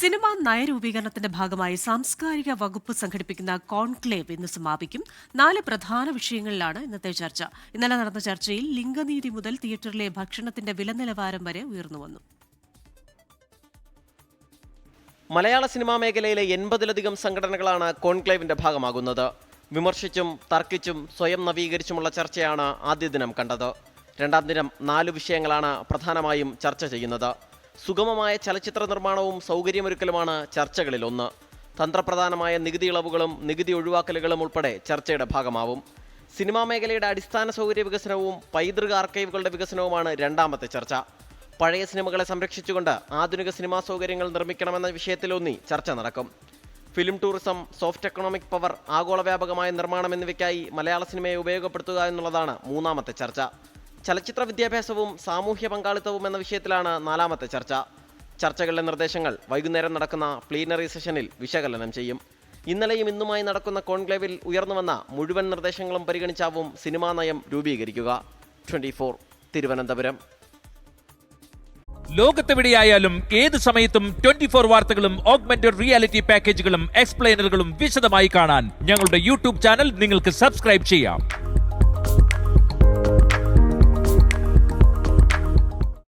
Cinema നയരൂപീകരണത്തിന്റെ ഭാഗമായി സാംസ്കാരിക വകുപ്പ് സംഘടിപ്പിക്കുന്ന കോൺക്ലേവ് ഇന്ന് സമാപിക്കും. 4 പ്രധാന വിഷയങ്ങളിലാണ് ഇന്നത്തെ ചർച്ച. ഇന്നലെ നടന്ന ചർച്ചയിൽ ലിംഗനീതി മുതൽ തിയേറ്ററിലെ ഭക്ഷണത്തിന്റെ വില നിലവാരം വരെ ഉയർന്നുവന്നു. മലയാള സിനിമാ മേഖലയിലെ 80-ലധികം സംഘടനകളാണ് കോൺക്ലേവിന്റെ ഭാഗമാകുന്നത്. വിമർശിച്ചും തർക്കിച്ചും സ്വയം നവീകരിച്ചുമുള്ള ചർച്ചയാണ് ആദ്യ ദിനം കണ്ടത്. രണ്ടാം ദിനം 4 വിഷയങ്ങളാണ് പ്രധാനമായും ചർച്ച ചെയ്യുന്നത്. സുഗമമായ ചലച്ചിത്ര നിർമ്മാണവും സൗകര്യമൊരുക്കലുമാണ് ചർച്ചകളിലൊന്ന്. തന്ത്രപ്രധാനമായ നികുതി ഇളവുകളും നികുതി ഒഴിവാക്കലുകളും ഉൾപ്പെടെ ചർച്ചയുടെ ഭാഗമാവും. സിനിമാ മേഖലയുടെ അടിസ്ഥാന സൗകര്യ വികസനവും പൈതൃക ആർക്കൈവുകളുടെ വികസനവുമാണ് രണ്ടാമത്തെ ചർച്ച. പഴയ സിനിമകളെ സംരക്ഷിച്ചുകൊണ്ട് ആധുനിക സിനിമാ സൗകര്യങ്ങൾ നിർമ്മിക്കണമെന്ന വിഷയത്തിലൂന്നി ചർച്ച നടക്കും. Film tourism, soft economic power, ആഗോള വ്യാപകമായ നിർമ്മാണം എന്നിവയ്ക്കായി മലയാള സിനിമയെ ഉപയോഗപ്പെടുത്തുക എന്നുള്ളതാണ് മൂന്നാമത്തെ ചർച്ച. ചലച്ചിത്ര വിദ്യാഭ്യാസവും സാമൂഹ്യ പങ്കാളിത്തവും എന്ന വിഷയത്തിലാണ് നാലാമത്തെ ചർച്ച. ചർച്ചകളിലെ നിർദ്ദേശങ്ങൾ വൈകുന്നേരം നടക്കുന്ന പ്ലീനറി സെഷനിൽ വിശകലനം ചെയ്യും. ഇന്നലെയും ഇന്നുമായി നടക്കുന്ന കോൺക്ലേവിൽ ഉയർന്നുവന്ന മുഴുവൻ നിർദ്ദേശങ്ങളും പരിഗണിച്ചാവും സിനിമാ നയം രൂപീകരിക്കുക. 24 തിരുവനന്തപുരം. ലോകത്തെവിടെയായാലും ഏത് സമയത്തും 24 വാർത്തകളും ഓഗ്മെന്റഡ് റിയാലിറ്റി പാക്കേജുകളും എക്സ്പ്ലെയിനറുകളും വിശദമായി കാണാൻ ഞങ്ങളുടെ യൂട്യൂബ് ചാനൽ നിങ്ങൾക്ക് സബ്സ്ക്രൈബ് ചെയ്യാം.